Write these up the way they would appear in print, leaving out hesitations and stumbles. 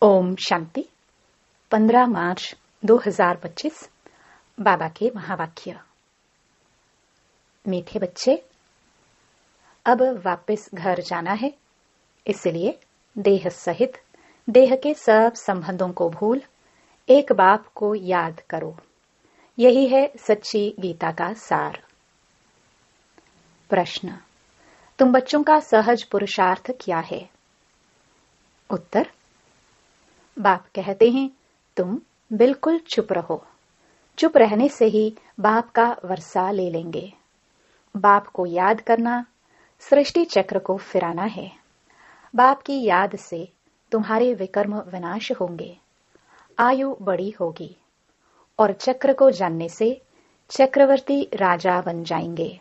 ओम शांति। 15 मार्च 2025 बाबा के महावाक्य। मीठे बच्चे, अब वापस घर जाना है, इसलिए देह सहित देह के सब संबंधों को भूल एक बाप को याद करो। यही है सच्ची गीता का सार। प्रश्न: तुम बच्चों का सहज पुरुषार्थ क्या है? उत्तर: बाप कहते हैं, तुम बिल्कुल चुप रहो। चुप रहने से ही बाप का वर्षा ले लेंगे। बाप को याद करना सृष्टि चक्र को फिराना है। बाप की याद से तुम्हारे विकर्म विनाश होंगे, आयु बड़ी होगी और चक्र को जानने से चक्रवर्ती राजा बन जाएंगे।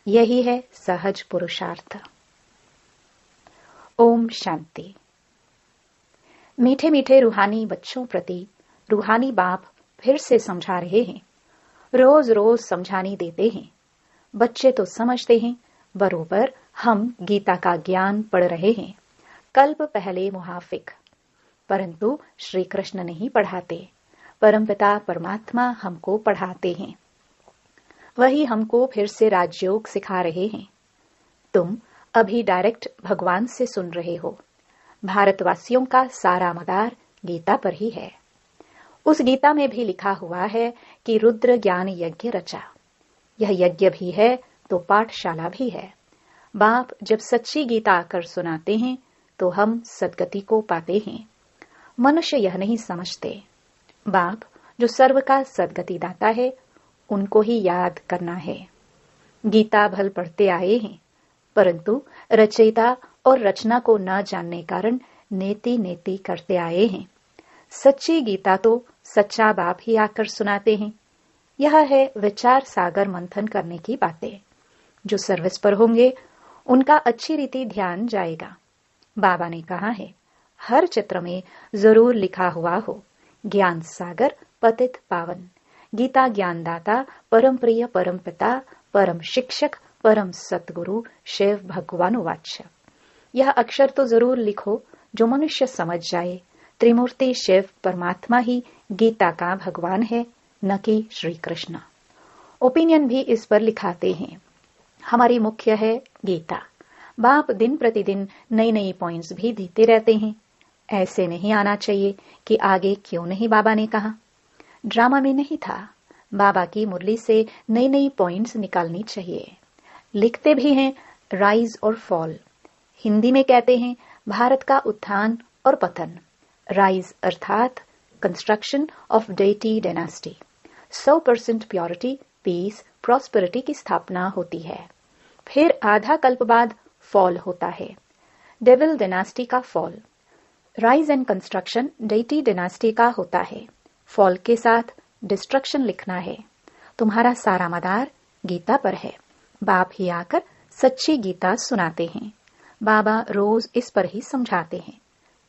यही है सहज पुरुषार्थ। ओम शांति। मीठे मीठे रूहानी बच्चों प्रति रूहानी बाप फिर से समझा रहे हैं। रोज रोज समझानी देते हैं। बच्चे तो समझते हैं, बरोबर हम गीता का ज्ञान पढ़ रहे हैं। कल्प पहले मुहाफिक, परंतु श्री कृष्ण नहीं पढ़ाते। परमपिता परमात्मा हमको पढ़ाते हैं। वही हमको फिर से राजयोग सिखा रहे हैं। तुम अभी डायरेक्ट भगवान से सुन रहे हो। भारतवासियों का सारा मदार गीता पर ही है। उस गीता में भी लिखा हुआ है कि रुद्र ज्ञान यज्ञ रचा। यह यज्ञ भी है तो पाठशाला भी है। बाप जब सच्ची गीता आकर सुनाते हैं तो हम सद्गति को पाते हैं। मनुष्य यह नहीं समझते। बाप जो सर्व का सद्गति दाता है, उनको ही याद करना है। गीता भल पढ़ते आए हैं, परंतु रचयिता और रचना को न जानने कारण नेति नेति करते आए हैं। सच्ची गीता तो सच्चा बाप ही आकर सुनाते हैं। यह है विचार सागर मंथन करने की बातें। जो सर्विस पर होंगे उनका अच्छी रीति ध्यान जाएगा। बाबा ने कहा है, हर चित्र में जरूर लिखा हुआ हो, ज्ञान सागर पतित पावन। गीता ज्ञानदाता परम प्रिय परम पिता परम शिक्षक परम सतगुरु शिव भगवानुवाच। यह अक्षर तो जरूर लिखो जो मनुष्य समझ जाए। त्रिमूर्ति शिव परमात्मा ही गीता का भगवान है, न कि श्री कृष्ण। ओपिनियन भी इस पर लिखाते हैं। हमारी मुख्य है गीता। बाप दिन प्रतिदिन नई नई पॉइंट्स भी देते रहते हैं। ऐसे नहीं आना चाहिए कि आगे क्यों नहीं बाबा ने कहा। ड्रामा में नहीं था। बाबा की मुरली से नई नई पॉइंट्स निकालनी चाहिए। लिखते भी हैं राइज और फॉल। हिंदी में कहते हैं भारत का उत्थान और पतन। राइज अर्थात construction of deity dynasty. 100% purity, peace, prosperity की स्थापना होती है। फिर आधा कल्प बाद फॉल होता है, डेविल डायनास्टी का fall. Rise and construction deity dynasty का होता है। फॉल के साथ डिस्ट्रक्शन लिखना है। तुम्हारा सारा मदार गीता पर है। बाप ही आकर सच्ची गीता सुनाते हैं। बाबा रोज इस पर ही समझाते हैं।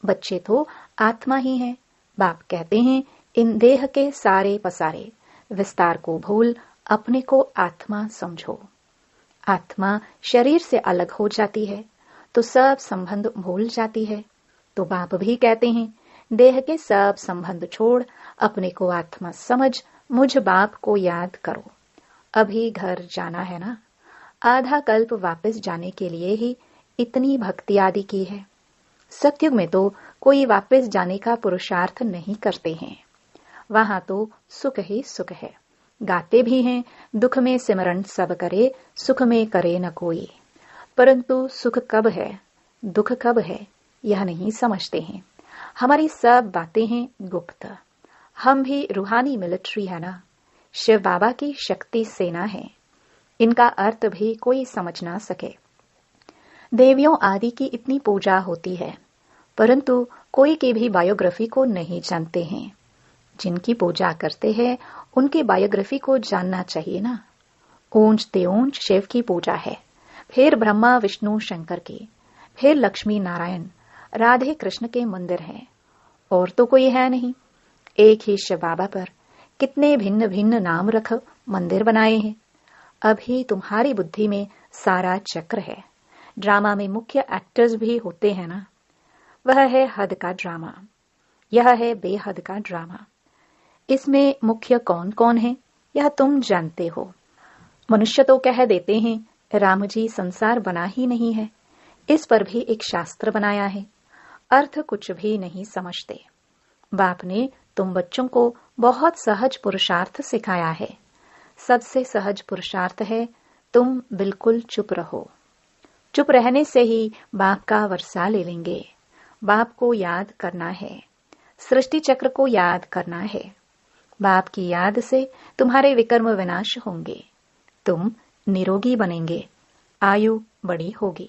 बच्चे तो आत्मा ही हैं। बाप कहते हैं, इन देह के सारे पसारे विस्तार को भूल अपने को आत्मा समझो। आत्मा शरीर से अलग हो जाती है तो सब संबंध भूल जाती है। तो बाप भी कहते हैं, देह के सब संबंध छोड़ अपने को आत्मा समझ मुझ बाप को याद करो। अभी घर जाना है ना। आधा कल्प वापस जाने के लिए ही इतनी भक्ति आदि की है। सतयुग में तो कोई वापस जाने का पुरुषार्थ नहीं करते हैं। वहां तो सुख ही सुख है। गाते भी हैं, दुख में सिमरन सब करे, सुख में करे न कोई। परंतु सुख कब है, दुख कब है, यह नहीं समझते हैं। हमारी सब बातें हैं गुप्त। हम भी रूहानी मिलिट्री है ना। शिव बाबा की शक्ति सेना है। इनका अर्थ भी कोई समझ ना सके। देवियों आदि की इतनी पूजा होती है, परंतु कोई की भी बायोग्राफी को नहीं जानते हैं। जिनकी पूजा करते हैं उनकी बायोग्राफी को जानना चाहिए ना। ऊंच ते ऊंच शिव की पूजा है, फिर ब्रह्मा विष्णु शंकर की, फिर लक्ष्मी नारायण राधे कृष्ण के मंदिर हैं, और तो कोई है नहीं। एक ही शिव बाबा पर कितने भिन्न भिन्न नाम रख मंदिर बनाए हैं। अभी तुम्हारी बुद्धि में सारा चक्र है। ड्रामा में मुख्य एक्टर्स भी होते हैं ना। वह है हद का ड्रामा। यह है बेहद का ड्रामा। इसमें मुख्य कौन कौन है यह तुम जानते हो। मनुष्य तो कह देते हैं राम जी संसार बना ही नहीं है, इस पर भी एक शास्त्र बनाया है, अर्थ कुछ भी नहीं समझते। बाप ने तुम बच्चों को बहुत सहज पुरुषार्थ सिखाया है। सबसे सहज पुरुषार्थ है तुम बिल्कुल चुप रहो। चुप रहने से ही बाप का वर्षा ले लेंगे। बाप को याद करना है, सृष्टि चक्र को याद करना है। बाप की याद से तुम्हारे विकर्म विनाश होंगे, तुम निरोगी बनेंगे, आयु बड़ी होगी।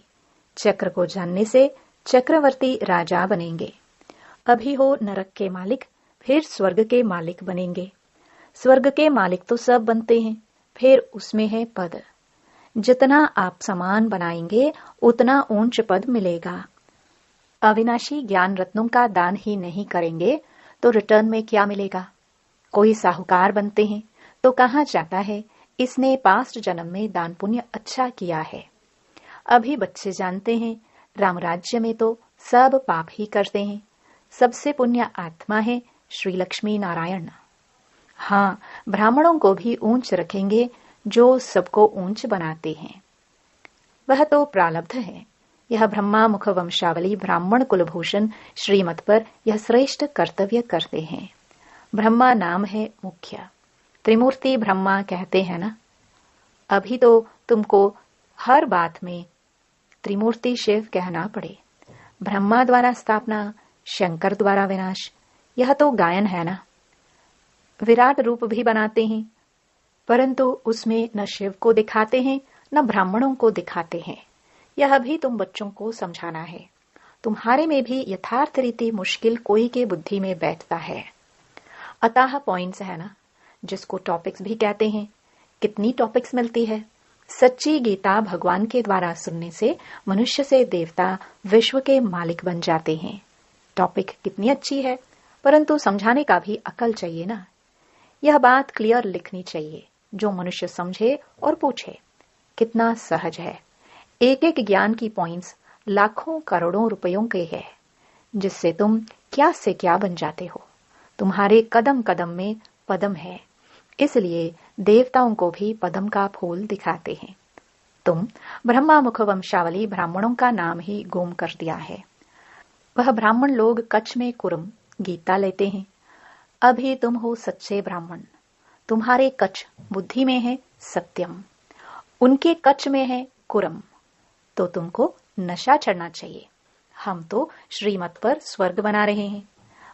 चक्र को जानने से चक्रवर्ती राजा बनेंगे। अभी हो नरक के मालिक, फिर स्वर्ग के मालिक बनेंगे। स्वर्ग के मालिक तो सब बनते हैं, फिर उसमें है पद। जितना आप समान बनाएंगे उतना ऊंच पद मिलेगा। अविनाशी ज्ञान रत्नों का दान ही नहीं करेंगे तो रिटर्न में क्या मिलेगा। कोई साहूकार बनते हैं तो कहाँ जाता है इसने पास्ट जन्म में दान पुण्य अच्छा किया है। अभी बच्चे जानते हैं राम राज्य में तो सब पाप ही करते हैं। सबसे पुण्य आत्मा है श्री लक्ष्मी नारायण। हाँ, ब्राह्मणों को भी ऊंच रखेंगे जो सबको ऊंच बनाते हैं। वह तो प्रारब्ध है। यह ब्रह्मा मुख वंशावली ब्राह्मण कुलभूषण श्रीमत पर यह श्रेष्ठ कर्तव्य करते हैं। ब्रह्मा नाम है मुख्य, त्रिमूर्ति ब्रह्मा कहते हैं ना। अभी तो तुमको हर बात में त्रिमूर्ति शिव कहना पड़े। ब्रह्मा द्वारा स्थापना, शंकर द्वारा विनाश, यह तो गायन है ना। विराट रूप भी बनाते हैं, परंतु उसमें न शिव को दिखाते हैं न ब्राह्मणों को दिखाते हैं। यह भी तुम बच्चों को समझाना है। तुम्हारे में भी यथार्थ रीति मुश्किल कोई के बुद्धि में बैठता है। अतः पॉइंट्स है ना, जिसको टॉपिक्स भी कहते हैं। कितनी टॉपिक्स मिलती है। सच्ची गीता भगवान के द्वारा सुनने से मनुष्य से देवता विश्व के मालिक बन जाते हैं। टॉपिक कितनी अच्छी है, परंतु समझाने का भी अकल चाहिए ना। यह बात क्लियर लिखनी चाहिए जो मनुष्य समझे और पूछे। कितना सहज है। एक एक ज्ञान की पॉइंट्स लाखों करोड़ों रुपयों के हैं, जिससे तुम क्या से क्या बन जाते हो। तुम्हारे कदम कदम में पदम है, इसलिए देवताओं को भी पदम का फूल दिखाते हैं। तुम ब्रह्मा मुख वंशावली ब्राह्मणों का नाम ही गुम कर दिया है। वह ब्राह्मण लोग कच्छ में कुरम गीता लेते हैं। अभी तुम हो सच्चे ब्राह्मण। तुम्हारे कच्छ बुद्धि में है सत्यम, उनके कच्छ में है कुरम। तो तुमको नशा चढ़ना चाहिए। हम तो श्रीमत पर स्वर्ग बना रहे हैं,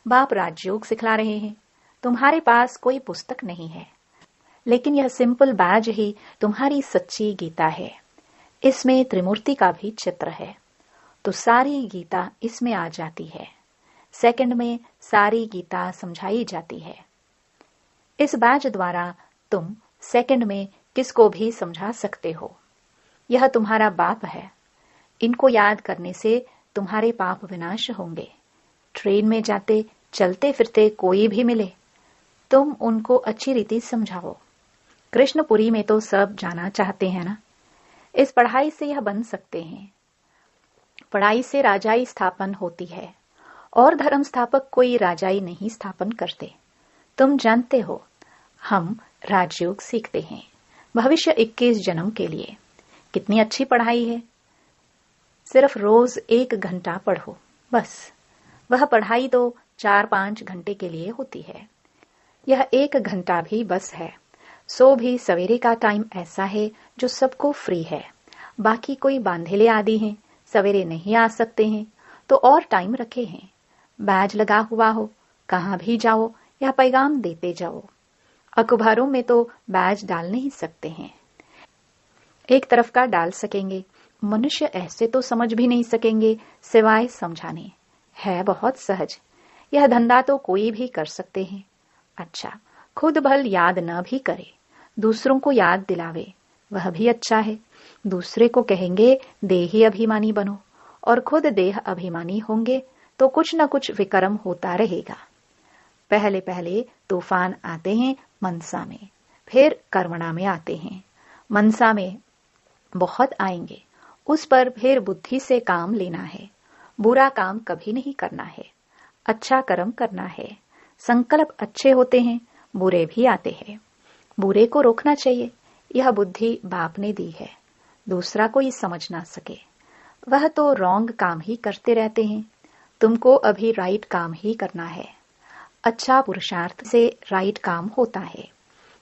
बाप राजयोग सिखला रहे हैं। तुम्हारे पास कोई पुस्तक नहीं है, लेकिन यह सिंपल बैज ही तुम्हारी सच्ची गीता है। इसमें त्रिमूर्ति का भी चित्र है, तो सारी गीता इसमें आ जाती है। सेकंड में सारी गीता समझाई जाती है। इस बैज द्वारा तुम सेकंड में किसको भी समझा सकते हो। यह तुम्हारा बाप है। इनको याद करने से तुम्हारे पाप विनाश होंगे। ट्रेन में जाते चलते फिरते कोई भी मिले, तुम उनको अच्छी रीति समझाओ। कृष्णपुरी में तो सब जाना चाहते हैं ना। इस पढ़ाई से यह बन सकते हैं। पढ़ाई से राजाई स्थापन होती है, और धर्म स्थापक कोई राजाई नहीं स्थापन करते। तुम जानते हो, हम राजयोग सीखते हैं भविष्य 21 जन्म के लिए। कितनी अच्छी पढ़ाई है। सिर्फ रोज 1 घंटा पढ़ो बस। वह पढ़ाई तो 4-5 घंटे के लिए होती है। यह 1 घंटा भी बस है। सो भी सवेरे का टाइम ऐसा है जो सबको फ्री है। बाकी कोई बांधेले आदि हैं, सवेरे नहीं आ सकते हैं, तो और टाइम रखे हैं। बैज लगा हुआ हो, कहाँ भी जाओ या पैगाम देते जाओ। अखबारों में तो बैज डाल नहीं सकते हैं। एक तरफ का डाल सकेंगे, मनुष्य ऐसे तो समझ भी नहीं सकेंगे सिवाय समझाने। है बहुत सहज। यह धंधा तो कोई भी कर सकते हैं। अच्छा, खुद भल याद न भी करे, दूसरों को याद दिलावे, वह भी अच्छा है। दूसरे को कहेंगे देही अभिमानी बनो, और खुद देह अभिमानी होंगे तो कुछ न कुछ विक्रम होता रहेगा। पहले पहले तूफान आते हैं मनसा में, फिर कर्मणा में आते हैं। मनसा में बहुत आएंगे, उस पर फिर बुद्धि से काम लेना है। बुरा काम कभी नहीं करना है। अच्छा कर्म करना है। संकल्प अच्छे होते हैं, बुरे भी आते हैं। बुरे को रोकना चाहिए। यह बुद्धि बाप ने दी है, दूसरा कोई समझ ना सके। वह तो रॉन्ग काम ही करते रहते हैं। तुमको अभी राइट काम ही करना है। अच्छा पुरुषार्थ से राइट काम होता है।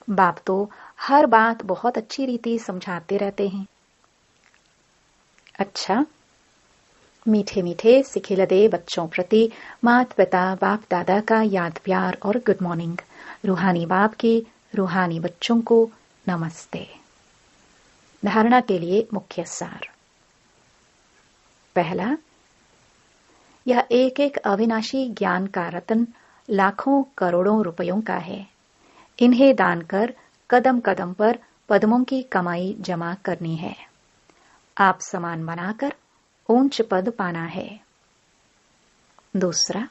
बाप तो हर बात बहुत अच्छी रीति समझाते रहते हैं। अच्छा, मीठे मीठे सिखिलदे बच्चों प्रति माता पिता बाप दादा का याद प्यार और गुड मॉर्निंग। रूहानी बाप की रूहानी बच्चों को नमस्ते। धारणा के लिए मुख्य सार। पहला, यह एक एक अविनाशी ज्ञान का रत्न लाखों करोड़ों रुपयों का है। इन्हें दान कर कदम कदम पर पद्मों की कमाई जमा करनी है। आप समान बनाकर ऊंच पद पाना है। दूसरा,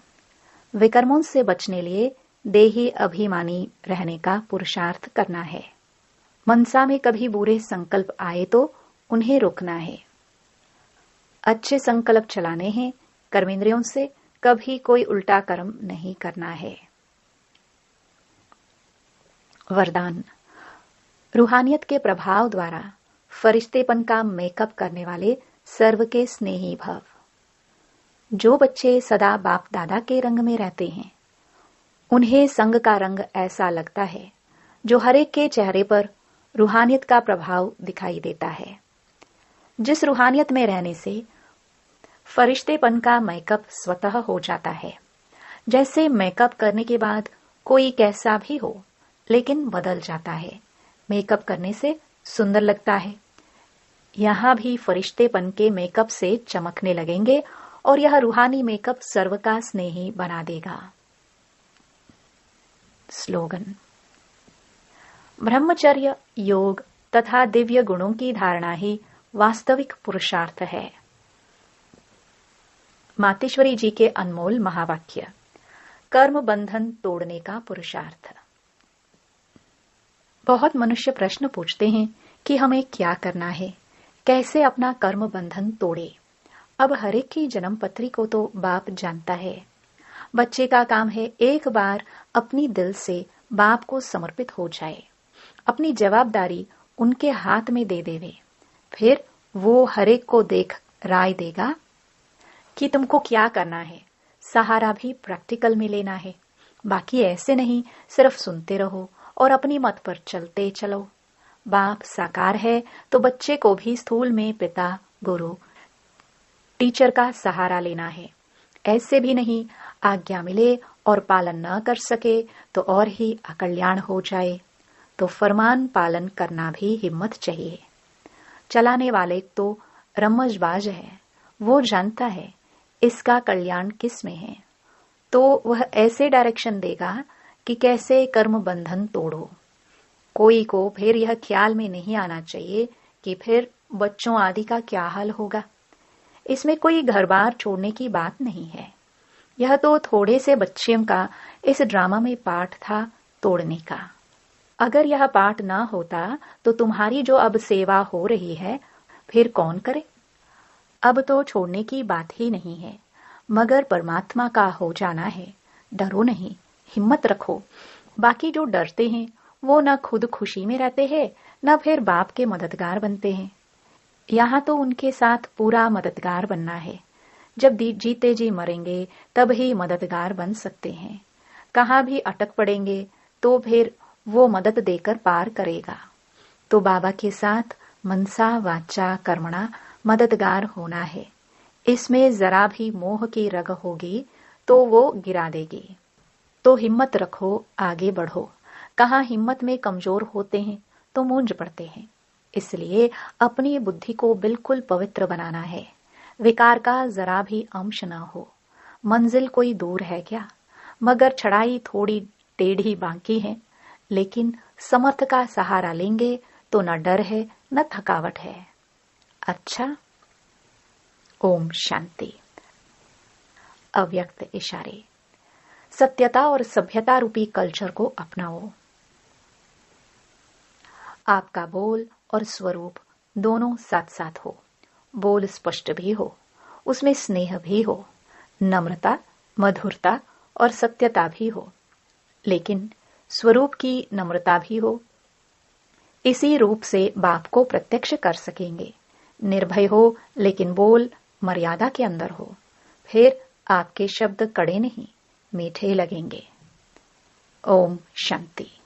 विकर्मों से बचने लिए देही अभिमानी रहने का पुरुषार्थ करना है। मनसा में कभी बुरे संकल्प आए तो उन्हें रोकना है। अच्छे संकल्प चलाने हैं। कर्मेंद्रियों से कभी कोई उल्टा कर्म नहीं करना है। वरदान। रूहानियत के प्रभाव द्वारा फरिश्तेपन का मेकअप करने वाले सर्व के स्नेही भव। जो बच्चे सदा बाप दादा के रंग में रहते हैं, उन्हें संग का रंग ऐसा लगता है जो हरेक के चेहरे पर रूहानियत का प्रभाव दिखाई देता है। जिस रूहानियत में रहने से फरिश्तेपन का मेकअप स्वतः हो जाता है। जैसे मेकअप करने के बाद कोई कैसा भी हो, लेकिन बदल जाता है। मेकअप करने से सुंदर लगता है। यहां भी फरिश्तेपन के मेकअप से चमकने लगेंगे और यह रूहानी मेकअप सर्व का स्नेही बना देगा। स्लोगन। ब्रह्मचर्य, योग तथा दिव्य गुणों की धारणा ही वास्तविक पुरुषार्थ है। मातेश्वरी जी के अनमोल महावाक्य। कर्म बंधन तोड़ने का पुरुषार्थ। बहुत मनुष्य प्रश्न पूछते हैं कि हमें क्या करना है, कैसे अपना कर्म बंधन तोड़े। अब हरेक की जन्म पत्री को तो बाप जानता है। बच्चे का काम है एक बार अपनी दिल से बाप को समर्पित हो जाए, अपनी जवाबदारी उनके हाथ में दे देवे। फिर वो हरेक को देख राय देगा कि तुमको क्या करना है। सहारा भी प्रैक्टिकल में लेना है। बाकी ऐसे नहीं सिर्फ सुनते रहो और अपनी मत पर चलते चलो। बाप साकार है तो बच्चे को भी स्थूल में पिता, गुरु, टीचर का सहारा लेना है। ऐसे भी नहीं आज्ञा मिले और पालन न कर सके तो और ही अकल्याण हो जाए। तो फरमान पालन करना भी हिम्मत चाहिए। चलाने वाले तो रमजबाज है, वो जानता है इसका कल्याण किस में है, तो वह ऐसे डायरेक्शन देगा कि कैसे कर्म बंधन तोड़ो। कोई को फिर यह ख्याल में नहीं आना चाहिए कि फिर बच्चों आदि का क्या हाल होगा। इसमें कोई घर बार छोड़ने की बात नहीं है। यह तो थोड़े से बच्चों का इस ड्रामा में पार्ट था तोड़ने का। अगर यह पार्ट ना होता तो तुम्हारी जो अब सेवा हो रही है फिर कौन करे। अब तो छोड़ने की बात ही नहीं है, मगर परमात्मा का हो जाना है। डरो नहीं, हिम्मत रखो। बाकी जो डरते हैं वो न खुद खुशी में रहते हैं न फिर बाप के मददगार बनते हैं। यहाँ तो उनके साथ पूरा मददगार बनना है। जब जीते जी मरेंगे तब ही मददगार बन सकते हैं। कहाँ भी अटक पड़ेंगे तो फिर वो मदद देकर पार करेगा। तो बाबा के साथ मनसा वाचा कर्मणा मददगार होना है। इसमें जरा भी मोह की रग होगी तो वो गिरा देगी। तो हिम्मत रखो, आगे बढ़ो। कहाँ हिम्मत में कमजोर होते हैं तो मूंझ पड़ते हैं। इसलिए अपनी बुद्धि को बिल्कुल पवित्र बनाना है। विकार का जरा भी अंश न हो। मंजिल कोई दूर है क्या, मगर चढ़ाई थोड़ी टेढ़ी बाकी है। लेकिन समर्थ का सहारा लेंगे तो न डर है न थकावट है। अच्छा, ओम शांति। अव्यक्त इशारे। सत्यता और सभ्यता रूपी कल्चर को अपनाओ। आपका बोल और स्वरूप दोनों साथ साथ हो। बोल स्पष्ट भी हो, उसमें स्नेह भी हो, नम्रता, मधुरता और सत्यता भी हो, लेकिन स्वरूप की नम्रता भी हो। इसी रूप से बाप को प्रत्यक्ष कर सकेंगे। निर्भय हो, लेकिन बोल मर्यादा के अंदर हो। फिर आपके शब्द कड़े नहीं, मीठे लगेंगे। ओम शांति।